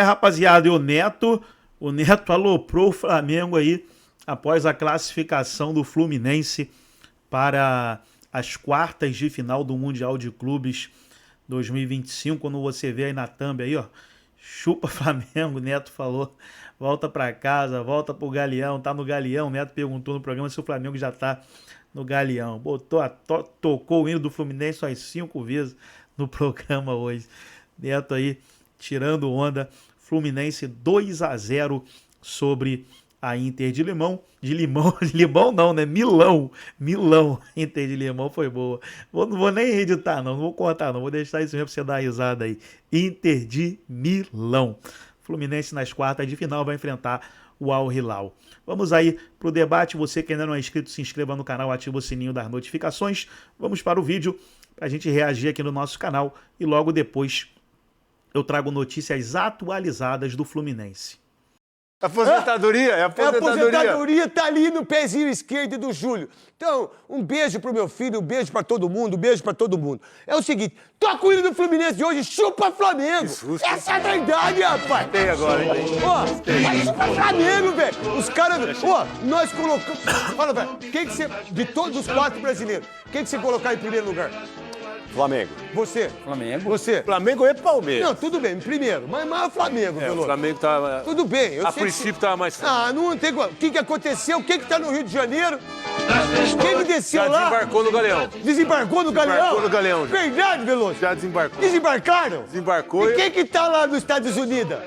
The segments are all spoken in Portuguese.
Rapaziada, e o Neto aloprou o Flamengo aí após a classificação do Fluminense para as quartas de final do Mundial de Clubes 2025. Quando você vê aí na thumb aí, ó, chupa Flamengo, o Neto falou, volta pra casa, volta pro Galeão, tá no Galeão. O Neto perguntou no programa se o Flamengo já tá no Galeão. Tocou o hino do Fluminense umas 5 vezes no programa hoje. Neto aí tirando onda. Fluminense 2-0 sobre a Inter de Limão. De Limão não, né? Milão. Inter de Limão foi boa. Não vou nem editar, não vou contar, não. Vou deixar isso mesmo pra você dar risada aí. Inter de Milão. Fluminense nas quartas de final vai enfrentar o Al Hilal. Vamos aí pro debate. Você que ainda não é inscrito, se inscreva no canal, ativa o sininho das notificações. Vamos para o vídeo pra gente reagir aqui no nosso canal e logo depois eu trago notícias atualizadas do Fluminense. Aposentadoria? É aposentadoria. A aposentadoria tá ali no pezinho esquerdo do Júlio. Então, um beijo pro meu filho, um beijo pra todo mundo, um beijo pra todo mundo. É o seguinte, toca o hino do Fluminense de hoje, chupa Flamengo. Essa é a verdade, rapaz. Tem agora, hein? Mas chupa Flamengo, velho. Os caras... nós colocamos... Fala, velho, quem que você... De todos os 4 brasileiros, quem que você colocar em primeiro lugar? Flamengo. Você. Flamengo. Você. Flamengo e Palmeiras. Não, tudo bem, primeiro. Mas o Flamengo, O Flamengo tá... Tudo bem. Eu a sei princípio tava mais forte. Ah, não tem... O que aconteceu? O que tá no Rio de Janeiro? Quem que desceu Já lá? desembarcou no Galeão. Desembarcou no Galeão? Desembarcou no Galeão, já. Verdade, Veloso? Já desembarcou. Desembarcaram? Desembarcou E quem que tá lá nos Estados Unidos?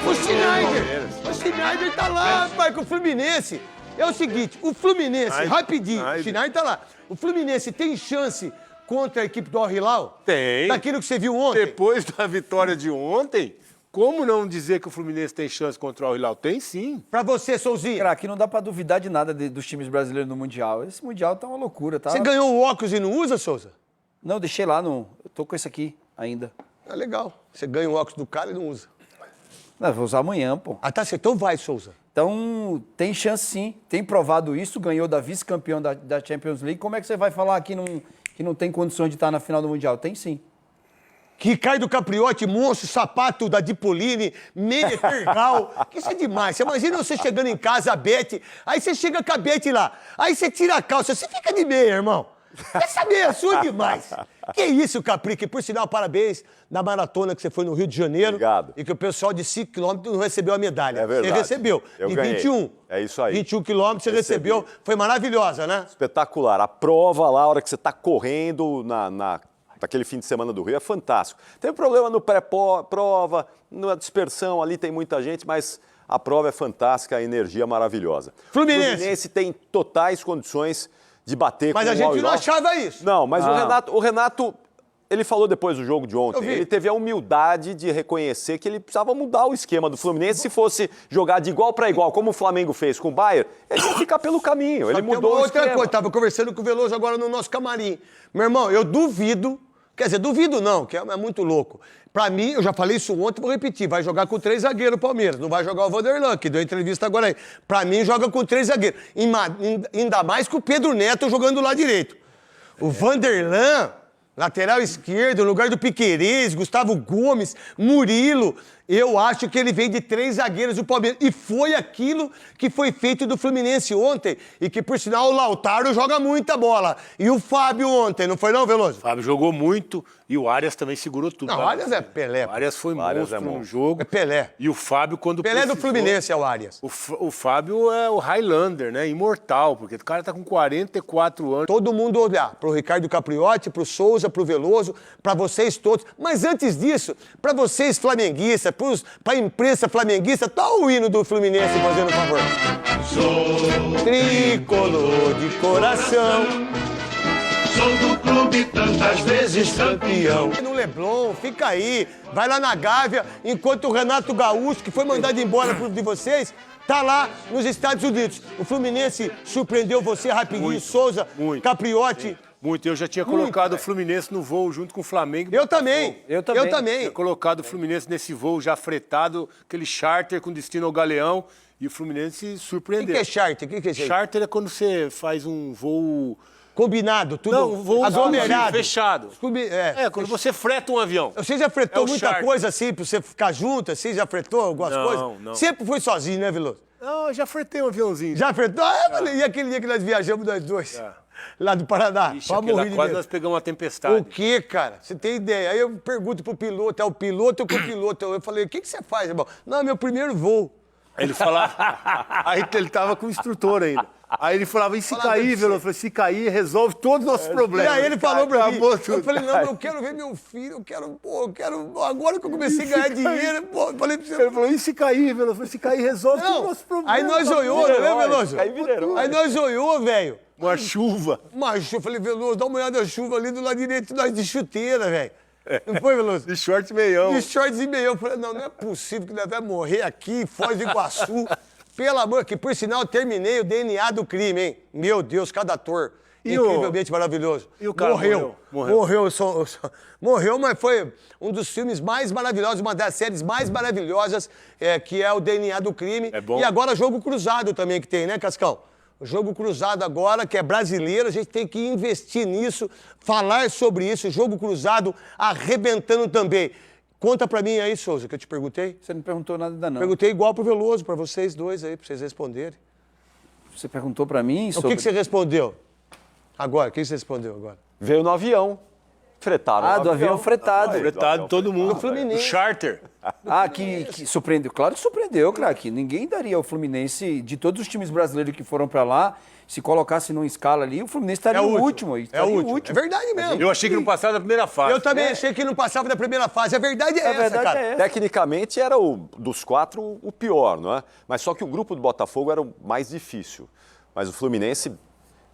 O Schneider. O Schneider tá lá, pai, com o Fluminense. É o seguinte, o Fluminense, rapidinho, o Schneider tá lá. O Fluminense tem chance contra a equipe do Al Hilal? Tem. Daquilo que você viu ontem? Depois da vitória de ontem, como não dizer que o Fluminense tem chance contra o Al Hilal? Tem sim. Pra você, Souzinho. Cara, aqui não dá pra duvidar de nada dos times brasileiros no Mundial. Esse Mundial tá uma loucura, tá? Você ganhou o óculos e não usa, Souza? Não, deixei lá, não. Eu tô com esse aqui ainda. Ah, legal. Você ganha o óculos do cara e não usa. Não, vou usar amanhã, pô. Ah, tá, então vai, Souza. Então, tem chance sim. Tem provado isso, ganhou da vice-campeão da Champions League. Como é que você vai falar que não tem condições de estar na final do Mundial? Tem sim. Ricardo Capriotti, monstro, sapato da Dipolini, meia tergal. Que isso é demais. Você imagina você chegando em casa, a Beth, aí você chega com a Beth lá, aí você tira a calça, você fica de meia, irmão. Essa meia é sua demais. Que isso, Capri, que por sinal, parabéns na maratona que você foi no Rio de Janeiro. Obrigado. E que o pessoal de 5 quilômetros não recebeu a medalha. É verdade. Você recebeu. Eu de ganhei. 21. É isso aí. 21 quilômetros você recebeu. Foi maravilhosa, né? Espetacular. A prova lá, a hora que você está correndo naquele fim de semana do Rio, é fantástico. Teve problema no pré-prova, na dispersão, ali tem muita gente, mas a prova é fantástica, a energia é maravilhosa. Fluminense. O Fluminense tem totais condições de bater Mas com a o gente Al não Hilal. achava isso. Não, mas o Renato, ele falou depois do jogo de Eu ontem, vi. ele teve a humildade de reconhecer que ele precisava mudar o esquema do Fluminense. Se fosse jogar de igual para igual, como o Flamengo fez com o Bayern, ele ia ficar pelo caminho. Ele mudou o outra esquema. coisa, estava conversando com o Veloso agora no nosso camarim. Meu irmão, eu duvido, quer dizer, duvido não, que é muito louco. Pra mim, eu já falei isso ontem, vou repetir, vai jogar com 3 zagueiros o Palmeiras, não vai jogar o Vanderlan, que deu entrevista agora aí. Pra mim, joga com 3 zagueiros. Ainda mais com o Pedro Neto jogando lá direito. O Vanderlan, lateral esquerdo, no lugar do Piquerez, Gustavo Gomes, Murilo. Eu acho que ele veio de 3 zagueiros do Palmeiras. E foi aquilo que foi feito do Fluminense ontem. E que, por sinal, o Lautaro joga muita bola. E o Fábio ontem, não foi não, Veloso? O Fábio jogou muito e o Arias também segurou tudo. Não, o Arias é Pelé. O Arias foi Arias monstro é no jogo. É Pelé. E o Fábio, quando Pelé do precisou, Fluminense é o Arias. O Fábio é o Highlander, né? Imortal, porque o cara tá com 44 anos. Todo mundo olhar pro Ricardo Capriotti, pro Souza, pro Veloso, pra vocês todos. Mas antes disso, pra vocês flamenguistas, pra imprensa flamenguista, tá o hino do Fluminense fazendo um favor. Sou tricolor de coração. Sou do clube tantas vezes campeão. No Leblon, fica aí, vai lá na Gávea, enquanto o Renato Gaúcho, que foi mandado embora de vocês, tá lá nos Estados Unidos. O Fluminense surpreendeu você rapidinho, Muito, Souza, muito. Capriotti. Muito. Eu já tinha colocado o Fluminense no voo junto com o Flamengo. Eu também. Eu também. Tinha colocado o Fluminense nesse voo já fretado, aquele charter com destino ao Galeão, e o Fluminense O surpreendeu. que é charter? O que é isso aí? Charter é quando você faz um voo combinado, tudo Não, voo aglomerado. fechado. Quando você freta um avião. Você já fretou É o muita charter. coisa assim, pra você ficar junto, assim? Já fretou algumas Não, coisas? não. Sempre foi sozinho, né, Veloso? Não, eu já fretei um aviãozinho. Já fretou? E aquele dia que nós viajamos nós dois? Lá do Paraná. Ixi, Quase aquela morri de quase medo. nós pegamos uma tempestade. O quê, cara? Você tem ideia? Aí eu pergunto pro piloto, é o piloto ou com o piloto? Eu falei, o que você faz, irmão? Não, meu primeiro voo. Aí ele falava... Aí ele tava com o instrutor ainda. Aí ele falava, e se Falava cair, assim. Veloso? Eu falei, se cair, resolve todos os nossos E problemas. aí ele falou pra mim, Acabou tudo. eu falei, não, eu quero ver meu filho, agora que eu comecei a ganhar dinheiro, pô, eu falei pra você... Ele falou, e se cair, Veloso? Eu falei, se cair, resolve todos os Não, nossos problemas. aí nós olhou, né, Veloso? Aí vira herói. Aí nós olhou, velho. Uma chuva. Macho, eu falei, Veloso, dá uma olhada na chuva ali do lado direito, nós de chuteira, velho. Não foi, Veloso? De short meião. De shorts e meio. Eu falei, não é possível que nós vamos morrer aqui, em Foz do Iguaçu. Pelo amor, que por sinal eu terminei o DNA do crime, hein? Meu Deus, cada ator. E incrivelmente maravilhoso. E o cara morreu? Morreu, mas foi um dos filmes mais maravilhosos, uma das séries mais maravilhosas, que é o DNA do crime. É bom. E agora Jogo Cruzado também que tem, né, Cascão? O Jogo Cruzado agora, que é brasileiro, a gente tem que investir nisso, falar sobre isso. Jogo Cruzado arrebentando também. Conta pra mim aí, Souza, que eu te perguntei. Você não perguntou nada ainda, não. Perguntei igual pro Veloso, pra vocês dois aí, pra vocês responderem. Você perguntou pra mim O sobre... que você respondeu? Agora, o que você respondeu agora? Veio no avião. Fretaram Ah, no do avião fretado. Fretado todo mundo. Do Fluminense. O charter. Ah, que surpreendeu. Claro que surpreendeu, craque. Ninguém daria ao Fluminense, de todos os times brasileiros que foram pra lá, se colocasse numa escala ali, o Fluminense estaria o último. É o último. É verdade mesmo. Eu achei que não passava da primeira fase. Eu também achei que não passava da primeira fase. A verdade é essa, verdade cara. é essa. Tecnicamente era dos quatro o pior, não é? Mas só que o grupo do Botafogo era o mais difícil. Mas o Fluminense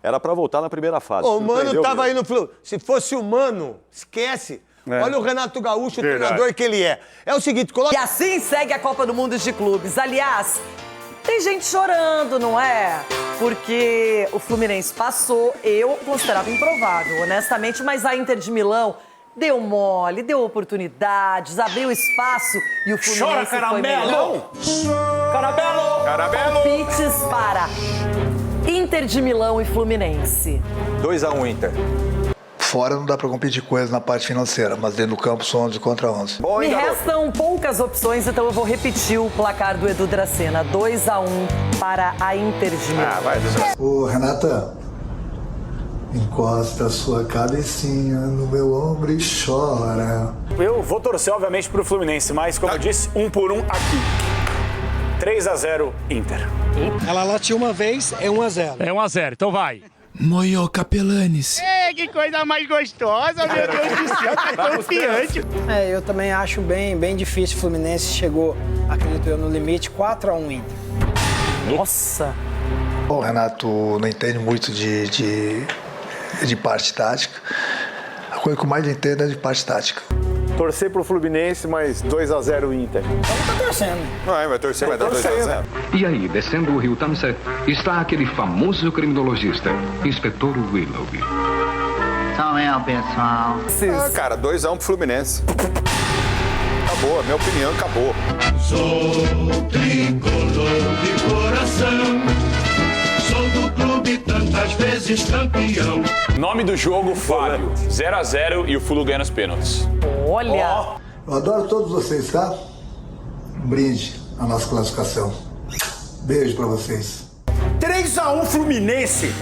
era para voltar na primeira fase. O Mano Surpreendeu tava aí mesmo. no Flu. Se fosse o Mano, esquece. Olha o Renato Gaúcho, o treinador que ele é. É o seguinte, coloca... E assim segue a Copa do Mundo de Clubes. Aliás, tem gente chorando, não é? Porque o Fluminense passou, eu considerava improvável, honestamente, mas a Inter de Milão deu mole, deu oportunidades, abriu espaço e o Fluminense foi melhor. Carabelo! Palpites para Inter de Milão e Fluminense. 2-1 Inter. Fora não dá para competir com eles na parte financeira, mas dentro do campo são 11 contra 11. Me restam poucas opções, então eu vou repetir o placar do Edu Dracena. 2-1 para a Inter de Milão. Ô, Renata, encosta a sua cabecinha no meu ombro e chora. Eu vou torcer, obviamente, pro Fluminense, mas, como eu disse, 1 por 1 aqui. 3-0 Inter. Ela latiu uma vez, é 1-0. É 1-0, então vai. Moio Capelanes. Que coisa mais gostosa, meu Deus do céu, tá confiante. Eu também acho bem difícil. O Fluminense chegou, acredito eu, no limite, 4-1 Inter. Nossa! O Renato não entende muito de parte tática. A coisa que eu mais entendo é de parte tática. Torcer pro Fluminense, mas 2-0 Inter. Tá torcendo. Vai torcer, vai dar 2-0. E aí, descendo o rio Tamsa, está aquele famoso criminologista, Inspetor Willoughby. Salve, pessoal. Cara, 2-1 pro Fluminense. Acabou, a minha opinião acabou. Sou tricolor de coração. Sou do clube tantas vezes campeão. Nome do jogo, Fábio. 0-0 e o Flu ganha nos pênaltis. Olha! Eu adoro todos vocês, tá? Um brinde à nossa classificação. Beijo pra vocês. 3-1 Fluminense.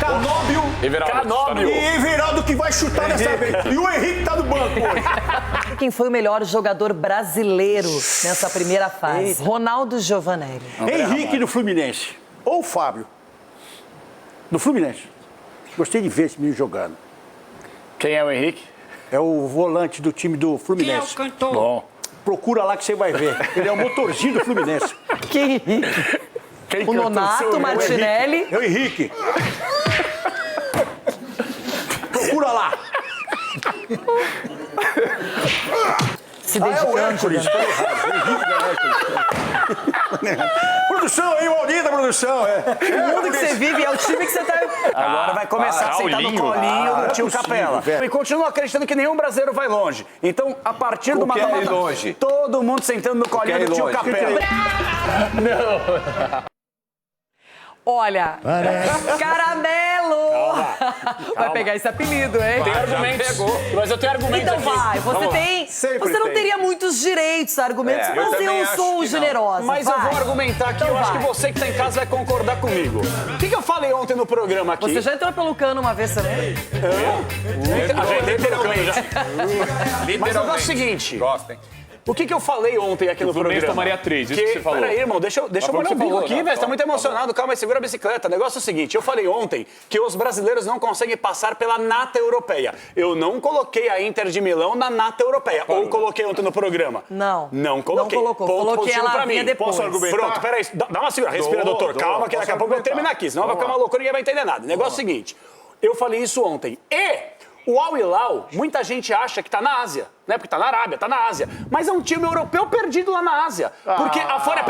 Canóbio. Canóbio. E Everaldo que vai chutar dessa vez. E o Henrique tá no banco hoje. Quem foi o melhor jogador brasileiro nessa primeira fase? Ronaldo Giovanelli. Henrique do Fluminense. Ou Fábio. Do Fluminense. Gostei de ver esse menino jogando. Quem é o Henrique? É o volante do time do Fluminense. Quem é o cantor? Bom. Procura lá que você vai ver. Ele é o motorzinho do Fluminense. Quem? O Nonato Martinelli. É o Henrique. Procura lá. Se dedicando. Hércules. Produção aí, maldita produção. O mundo que você vive é o time que você tá... Agora vai começar a sentar no colinho do tio Capela. E continua acreditando que nenhum brasileiro vai longe. Então, a partir do mata-mata, todo mundo sentando no colinho do tio Capela. Olha, caramelo! Vai pegar esse apelido, hein? Tem argumentos. Mas eu tenho argumentos Então aqui. vai, você não teria muitos direitos, argumentos, mas eu sou generosa. Mas eu vou argumentar aqui, Então eu acho que vai. você que tá em casa vai concordar comigo. O que eu falei ontem no programa aqui? Você já entrou pelo cano uma vez também? Literalmente. Mas o negócio é o seguinte. Gostem. O que eu falei ontem aqui no programa? Fluminense tomaria 3, isso que você falou. Peraí, irmão, deixa eu molhar o bico aqui, velho. Você tá muito emocionado, calma aí, segura a bicicleta. O negócio é o seguinte, eu falei ontem que os brasileiros não conseguem passar pela nata europeia. Eu não coloquei a Inter de Milão na nata europeia. Ou coloquei ontem no programa? Não. Não coloquei. Não colocou. Ponto Coloquei positivo ela pra mim. depois. Posso argumentar? Pronto, peraí, dá uma segura. Respira, doutor. Calma, que daqui a pouco eu vou terminar aqui, senão vai ficar uma loucura e ninguém vai entender nada. O negócio é o seguinte, eu falei isso ontem. O Al Hilal, muita gente acha que tá na Ásia, né? Porque tá na Arábia, tá na Ásia. Mas é um time europeu perdido lá na Ásia. Porque a folha,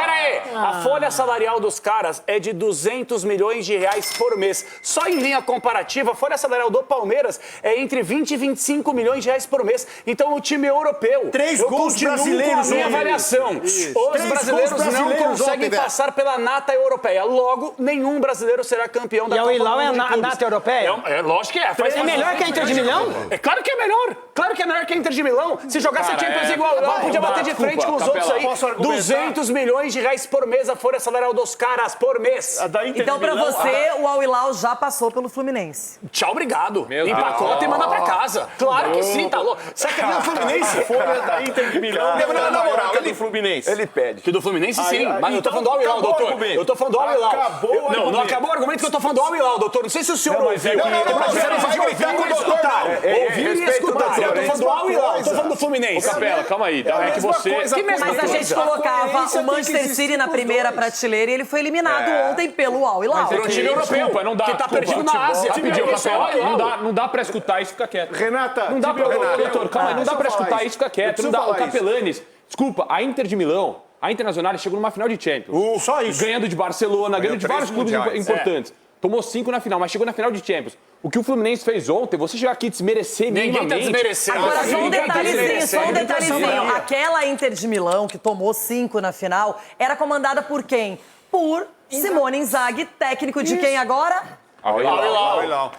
a folha salarial dos caras é de 200 milhões de reais por mês. Só em linha comparativa, a folha salarial do Palmeiras é entre 20 e 25 milhões de reais por mês. Então o time europeu, 3 gols brasileiros, com a minha avaliação. Os brasileiros não conseguem passar pela nata europeia. Logo, nenhum brasileiro será campeão da Copa do Mundo. E o Hilal é a nata europeia? É lógico que é. É melhor que a Inter de Milão? É claro que é melhor. Claro que é melhor que a Inter de Milão. Se jogasse a Champions igual lá, podia bater de frente com os outros aí. 200 milhões de reais por mês a folha salarial dos caras, por mês. Então, pra você, o Al Hilal já passou pelo Fluminense. Tchau, obrigado. Empacota e manda pra casa. Claro que sim, tá louco. Você quer ver o Fluminense? Folha da Inter de Milão. Na moral, ele Fluminense. Ele pede. Que do Fluminense, sim. Mas eu tô falando do Al Hilal, doutor. Eu tô falando do Al Hilal. Não acabou o argumento que eu tô falando do Al Hilal, doutor. Não sei se o senhor ouviu. Você não vai gritar com o doutor, não. Ouvir e escutar. Eu tô falando do Al Hilal, eu tô falando do Fluminense. Ô, Capela, calma aí. É que você... Mas a gente colocava o Manchester City na primeira prateleira e ele foi eliminado ontem pelo Al Hilal. Mas é um time europeu, não dá, que tá perdido na Ásia. Rapidinho, Capela, não dá pra escutar isso, fica quieto. Renata, não dá pra... Doutor, calma aí, não dá pra escutar isso, fica quieto. Não dá, o Capelanes... Desculpa, a Inter de Milão, a Internacional chegou numa final de Champions. Só isso. Ganhando de Barcelona, ganhando de vários clubes importantes. Tomou 5 na final, mas chegou na final de Champions. O que o Fluminense fez ontem, você chegar aqui e desmerecer minimamente... Ninguém tá desmerecendo. Agora, só um detalhezinho. Aquela Inter de Milão, que tomou 5 na final, era comandada por quem? Por Simone Inzaghi, técnico de quem agora? Al Hilal.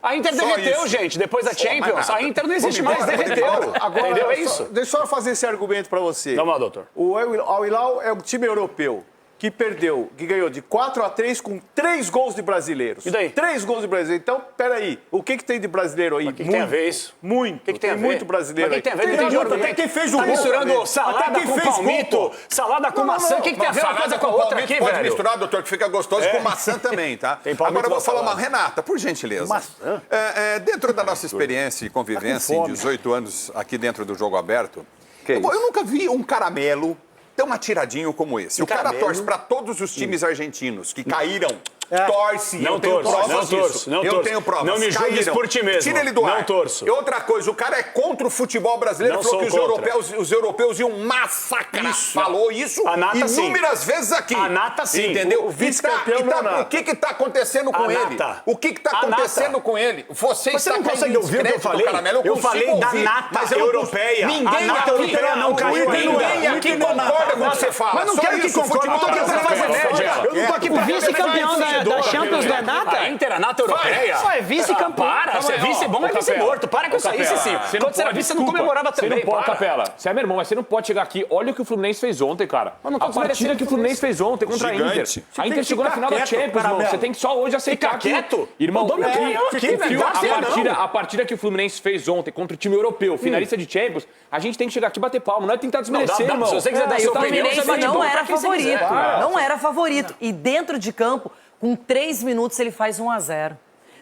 A Inter derreteu, gente, depois da Champions. A Inter não existe mais, derreteu. Agora, entendeu? É isso. Deixa eu só fazer esse argumento pra você. Vamos lá, doutor. O Al Hilal é um time europeu que ganhou de 4-3 com 3 gols de brasileiros. E daí? 3 gols de brasileiros. Então, peraí, o que tem de brasileiro aí? O que tem a ver isso? Muito. O que tem a ver? Muito brasileiro aí. O que tem a ver? Não entendi. Até quem fez o gol. Tá misturando salada Até quem com fez palmito, salada com maçã. O que tem a ver uma coisa com a outra aqui, pode velho? misturar, doutor, que fica gostoso com maçã também, tá? Agora eu vou falar uma... Renata, por gentileza. Maçã? Dentro da nossa experiência e convivência em 18 anos aqui dentro do Jogo Aberto, eu nunca vi um caramelo tão atiradinho como esse. O cara torce para todos os times argentinos que caíram. Torce, não eu tenho torço, provas não disso. torço, não eu torço. tenho provas. Não me julgues por ti mesmo. Tira ele do ar. Não torço. E outra coisa, o cara é contra o futebol brasileiro, Não falou que sou os europeus iam massacrar. Isso. Falou isso A nata, inúmeras vezes aqui. A nata, sim. Entendeu? O vice-campeão o que está acontecendo com ele? nata. O que está acontecendo com ele? Você está não consegue ouvir o que eu falei? Caramelo, Eu falei da nata mas eu não europeia. Ninguém A nata aqui, europeia não caiu ainda. ninguém aqui concorda com o que você fala. Mas não Só quero que isso, concorde, eu tô aqui pra fazer média. Eu não tô aqui pra vice-campeão da Champions da nata? A Inter, a nata europeia. Só é vice-campeão. Para, você é vice bom, é vice morto. Para com isso aí, sim. Quando você era vice, você não comemorava também. Você não pode, Capela. Você é meu irmão, mas você não pode chegar aqui. Olha o que o Fluminense fez ontem, cara. A partida que o Fluminense fez ontem contra a Inter. A Inter chegou na final da Champions, irmão. Você tem que só hoje aceitar Fica quieto. Irmão, a partida que o Fluminense fez ontem contra o time europeu, finalista de Champions, a gente tem que chegar aqui e bater palma. Não é tentar desmerecer, irmão. Se você quiser dar sua opinião, O você Fluminense não era favorito. quiser. Não era favorito. E dentro de campo, com 3 minutos, ele faz 1-0.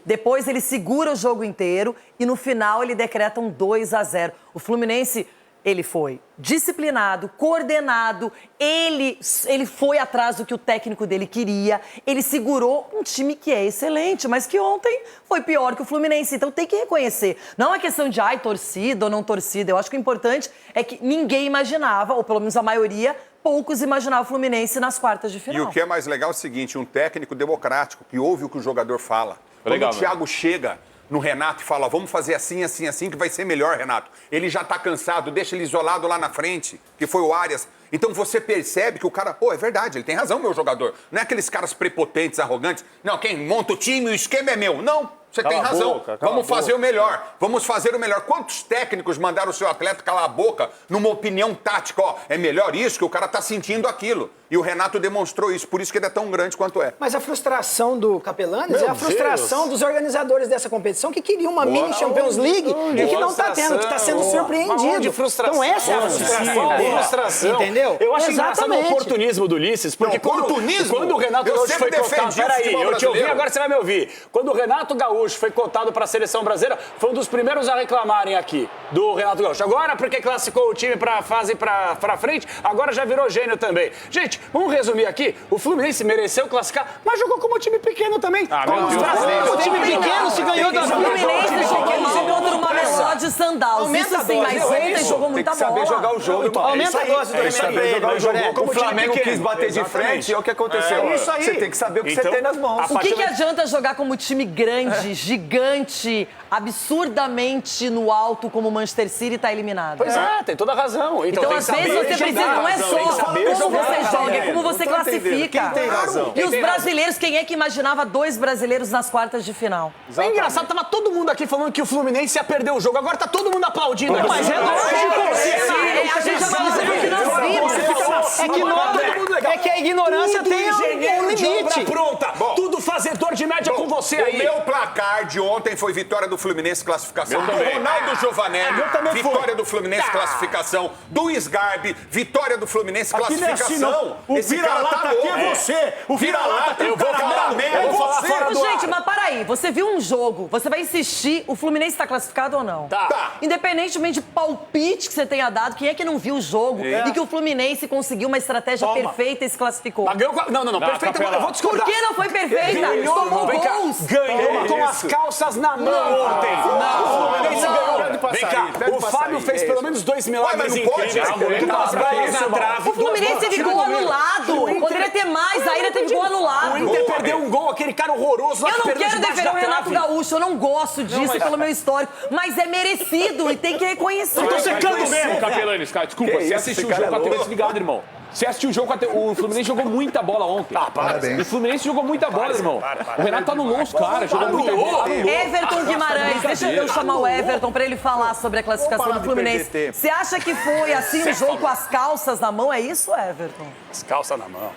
Depois ele segura o jogo inteiro e no final ele decreta um 2-0. O Fluminense, ele foi disciplinado, coordenado, ele foi atrás do que o técnico dele queria, ele segurou um time que é excelente, mas que ontem foi pior que o Fluminense. Então tem que reconhecer. Não é questão de torcida ou não torcida. Eu acho que o importante é que ninguém imaginava, ou pelo menos a maioria, poucos imaginavam o Fluminense nas quartas de final. E o que é mais legal é o seguinte, um técnico democrático que ouve o que o jogador fala. Quando o Thiago chega no Renato e fala, vamos fazer assim, assim, assim, que vai ser melhor, Renato. Ele já tá cansado, deixa ele isolado lá na frente, que foi o Arias. Então você percebe que o cara, é verdade, ele tem razão, meu jogador. Não é aqueles caras prepotentes, arrogantes. Não, quem monta o time, o esquema é meu. Não, Você tem razão. Vamos fazer o melhor. Vamos fazer o melhor. Quantos técnicos mandaram o seu atleta calar a boca numa opinião tática? Ó, é melhor isso, que o cara tá sentindo aquilo. E o Renato demonstrou isso, por isso que ele é tão grande quanto é. Mas a frustração do Capelanes é a frustração dos organizadores dessa competição que queriam uma mini Champions League e que não está tendo, que está sendo surpreendido. Então essa é a frustração. Entendeu? Eu acho engraçado o oportunismo do Ulisses, porque quando o Renato Gaúcho foi cotado... Peraí, eu te ouvi, agora você vai me ouvir. Quando o Renato Gaúcho foi cotado para a seleção brasileira, foi um dos primeiros a reclamarem aqui do Renato Gaúcho. Agora, porque classificou o time para a fase para frente, agora já virou gênio também. Gente, vamos resumir aqui. O Fluminense mereceu classificar, mas jogou como time pequeno também. Como os brasileiros. O time pequeno se ganhou da Fluminense jogou mal contra uma meló de Sandals. Isso sim, mas ontem jogou muita bola. Tem que saber jogar o jogo, irmão. Aumenta a dose do remédio. O Flamengo quis bater de frente e é o que aconteceu. É isso aí. Você tem que saber o que você tem nas mãos. O que adianta jogar como time grande, gigante, absurdamente no alto, como o Manchester City está eliminado? Pois é, tem toda a razão. Então às vezes você precisa, não é só como você joga, é como você classifica. Quem tem razão? E os brasileiros, quem é que imaginava 2 brasileiros nas quartas de final? É engraçado, tava todo mundo aqui falando que o Fluminense ia perder o jogo, agora tá todo mundo aplaudindo. Mas é lógico. A gente já falou que nós vimos. É que a ignorância tem um limite. Pronta. Tudo fazedor de média com você aí. O meu placar de ontem foi vitória do Fluminense, classificação. Do Ronaldo Giovanelli, vitória do Fluminense, classificação. Do Sgarbi, vitória do Fluminense, classificação. O vira-lata aqui é você. O vira-lata eu vou falar fora do ar. Gente, mas para aí. Você viu um jogo, você vai insistir, o Fluminense tá classificado ou não? Tá. Independentemente de palpite que você tenha dado, quem é que não viu o jogo e que o Fluminense conseguiu uma estratégia perfeita e se classificou? Não, perfeita, eu vou discordar. Por que não foi perfeita? Tomou gols. Ganhou com as calças na mão ontem. O Fluminense ganhou. Vem cá, o Fábio fez pelo menos 2 milagres incríveis. Duas bolas na trave. O Fluminense teve gol anulado. Poderia ter mais, ainda teve gol anulado. O Inter perdeu um gol, aquele cara horroroso lá que perdeu. Eu não quero defender o Renato Gaúcho, eu não gosto disso pelo meu histórico, mas é merecido e tem que reconhecer. Eu tô secando mesmo, Capelanes, cara. Desculpa, você assistiu o jogo com a TV desligada, irmão. Você assistiu o jogo, o Fluminense jogou muita bola ontem. Parabéns. O Fluminense jogou muita bola, irmão. O Renato anulou os caras, jogou muita bola. Everton Guimarães, deixa eu chamar o Everton pra ele falar sobre a classificação do Fluminense. Você acha que foi assim o jogo com as calças na mão? É isso, Everton? As calças na mão.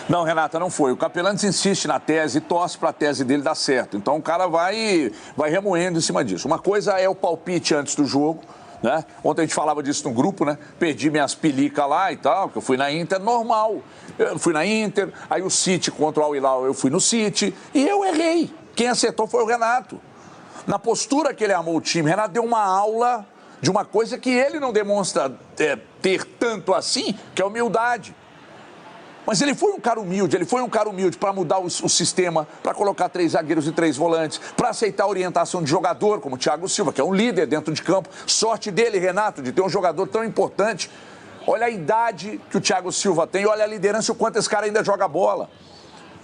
Não, Renata, não foi. O Capelanes insiste na tese, torce para a tese dele dar certo. Então o cara vai remoendo em cima disso. Uma coisa é o palpite antes do jogo, né? Ontem a gente falava disso no grupo, né? Perdi minhas pilicas lá e tal, porque eu fui na Inter, normal. Eu fui na Inter, aí o City contra o Al Hilal, eu fui no City e eu errei. Quem acertou foi o Renato. Na postura que ele amou o time, Renato deu uma aula de uma coisa que ele não demonstra ter tanto assim, que é humildade. Mas ele foi um cara humilde para mudar o sistema, para colocar 3 zagueiros e 3 volantes, para aceitar a orientação de jogador, como o Thiago Silva, que é um líder dentro de campo. Sorte dele, Renato, de ter um jogador tão importante. Olha a idade que o Thiago Silva tem, olha a liderança, o quanto esse cara ainda joga bola.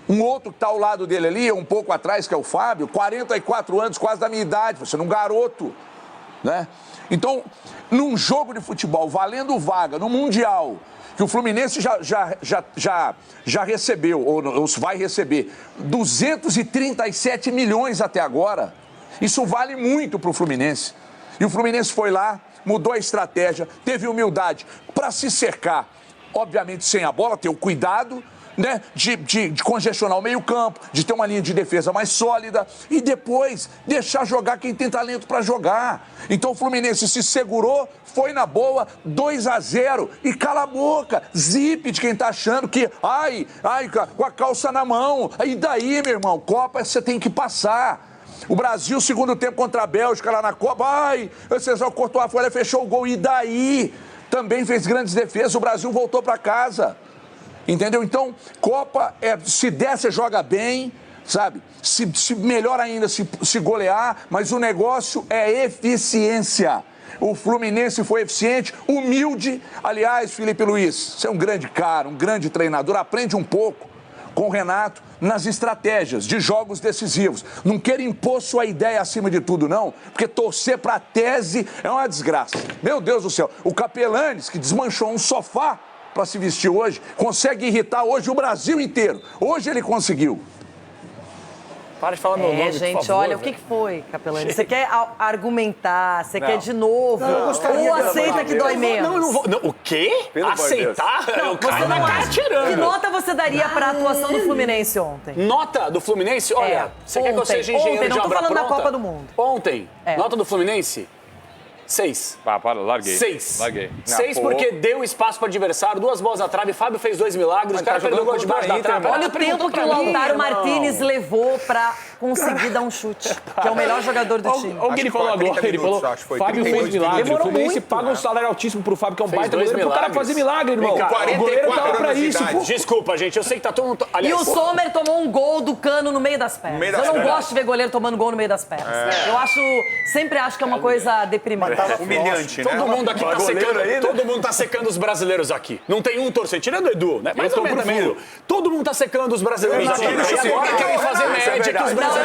Um outro que está ao lado dele ali, um pouco atrás, que é o Fábio, 44 anos, quase da minha idade, você é um garoto, né? Então, num jogo de futebol, valendo vaga, no Mundial, que o Fluminense já recebeu, ou vai receber, 237 milhões até agora. Isso vale muito para o Fluminense. E o Fluminense foi lá, mudou a estratégia, teve humildade para se cercar, obviamente sem a bola, ter o cuidado, né, de congestionar o meio-campo, de ter uma linha de defesa mais sólida e depois deixar jogar quem tem talento para jogar. Então o Fluminense se segurou, foi na boa, 2-0 e cala a boca, zip de quem tá achando que, com a calça na mão, e daí, meu irmão, Copa você tem que passar. O Brasil, segundo tempo contra a Bélgica lá na Copa, o César cortou a folha, fechou o gol, e daí? Também fez grandes defesas, o Brasil voltou para casa. Entendeu? Então, Copa, se der, você joga bem, sabe? Se melhor ainda, se golear, mas o negócio é eficiência. O Fluminense foi eficiente, humilde. Aliás, Felipe Luiz, você é um grande cara, um grande treinador, aprende um pouco com o Renato nas estratégias de jogos decisivos. Não queira impor sua ideia acima de tudo, não, porque torcer para a tese é uma desgraça. Meu Deus do céu, o Capelanes, que desmanchou um sofá para se vestir hoje, consegue irritar hoje o Brasil inteiro. Hoje ele conseguiu. Para de falar meu nome, gente, por favor, olha, o que foi, Capelani? Você quer argumentar, você quer de novo? eu gostaria ou aceita que dói menos? Não, eu não vou. Não, o quê? Aceitar? Não, O cara você não tá acha. tirando. Que nota você daria pra atuação do Fluminense ontem? Nota do Fluminense? Olha, você quer que eu seja engenheiro ontem, de não tô obra falando pronta? da Copa do Mundo. Ontem, nota do Fluminense? 6. Para, larguei. 6. Larguei. 6 porque deu espaço para o adversário, 2 bolas na trave, Fábio fez 2 milagres, o cara perdeu o gol debaixo da trave. Olha o tempo que o Lautaro Martinez levou pra conseguir dar um chute, que é o melhor jogador do time. Olha o que ele falou agora, ele falou, Fábio fez milagre, o Fluminense paga um salário altíssimo pro Fábio, que é um baita goleiro, pro cara fazer milagre, irmão. O goleiro tava pra isso. Desculpa, gente, eu sei que tá todo mundo... E o Sommer tomou um gol do Cano no meio das pernas. Eu não gosto de ver goleiro tomando gol no meio das pernas. Sempre acho que é uma coisa deprimente. Humilhante. Todo mundo aqui tá secando, todo mundo tá secando os brasileiros aqui. Não tem um torcedor, tirando o Edu, né? Mais ou menos também, Edu. Todo mundo tá secando os brasileiros aqui. E agora querem fazer média que os brasileiros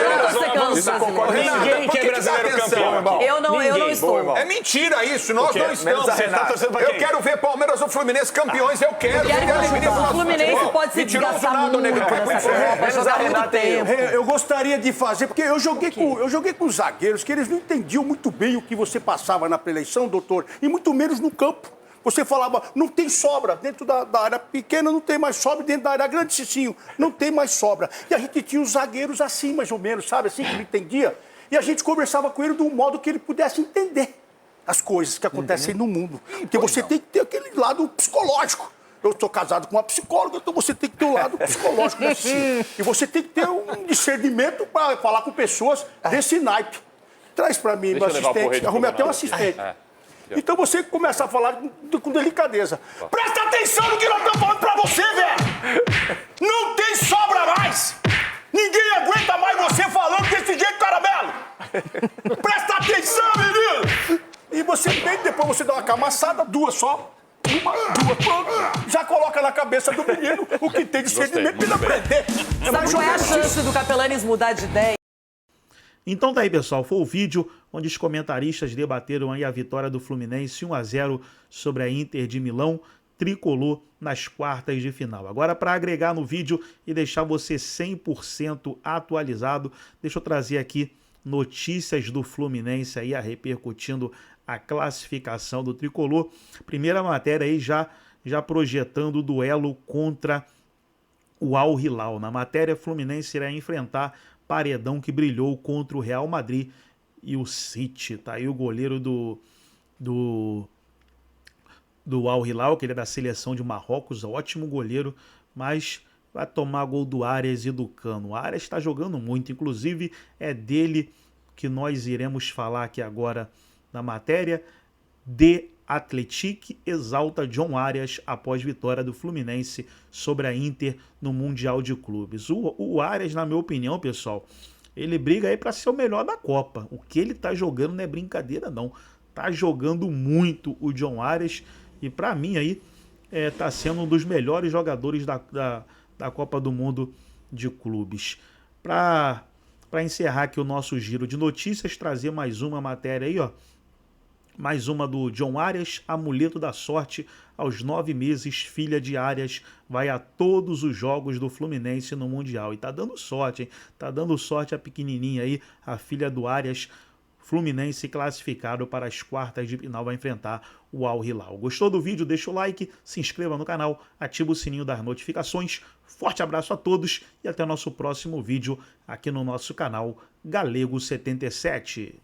ninguém quer brasileiro campeão, irmão. Eu não estou. É mentira isso, nós não estamos. Eu quero ver Palmeiras ou Fluminense campeões, eu quero. O Fluminense pode se desgastar muito nessa Copa. Eu gostaria de fazer, porque eu joguei com os zagueiros, que eles não entendiam muito bem o que você passava na preleção, doutor, e muito menos no campo. Você falava, não tem sobra dentro da área pequena, não tem mais sobra, dentro da área grande, Cicinho, não tem mais sobra. E a gente tinha os zagueiros assim, mais ou menos, sabe, assim, que ele entendia. E a gente conversava com ele de um modo que ele pudesse entender as coisas que acontecem no mundo. Porque você tem que ter aquele lado psicológico. Eu estou casado com uma psicóloga, então você tem que ter um lado psicológico desse tipo. E você tem que ter um discernimento para falar com pessoas desse naipe. Traz para mim, meu assistente, arrume até um assistente. Então você começa a falar com delicadeza. Presta atenção no que nós estamos falando pra você, velho! Não tem sobra mais! Ninguém aguenta mais você falando desse jeito, caramelo! Presta atenção, menino! E você vem, depois você dá uma camaçada, 2 só. 1, 2, pronto. Já coloca na cabeça do menino o que tem de sedimento pra ele aprender. Sabe qual é a chance do Capelanes mudar de ideia? Então tá aí, pessoal, foi o vídeo onde os comentaristas debateram aí a vitória do Fluminense 1-0 sobre a Inter de Milão, tricolor nas quartas de final. Agora, para agregar no vídeo e deixar você 100% atualizado, deixa eu trazer aqui notícias do Fluminense aí, repercutindo a classificação do tricolor. Primeira matéria aí já projetando o duelo contra o Al Hilal. Na matéria, Fluminense irá enfrentar paredão que brilhou contra o Real Madrid e o City. Tá aí o goleiro do Al Hilal, que ele é da seleção de Marrocos, ótimo goleiro, mas vai tomar gol do Arias e do Cano. O Arias está jogando muito, inclusive é dele que nós iremos falar aqui agora na matéria. The Athletic exalta John Arias após vitória do Fluminense sobre a Inter no Mundial de Clubes. O Arias, na minha opinião, pessoal, ele briga aí para ser o melhor da Copa. O que ele tá jogando não é brincadeira, não. Tá jogando muito o John Arias e para mim aí tá sendo um dos melhores jogadores da Copa do Mundo de Clubes. Para encerrar aqui o nosso giro de notícias, trazer mais uma matéria aí, ó. Mais uma do John Arias, amuleto da sorte. Aos 9 meses, filha de Arias vai a todos os jogos do Fluminense no Mundial. E tá dando sorte, hein? Tá dando sorte a pequenininha aí, a filha do Arias. Fluminense classificado para as quartas de final, vai enfrentar o Al Hilal. Gostou do vídeo? Deixa o like, se inscreva no canal, ativa o sininho das notificações. Forte abraço a todos e até o nosso próximo vídeo aqui no nosso canal Galego 77.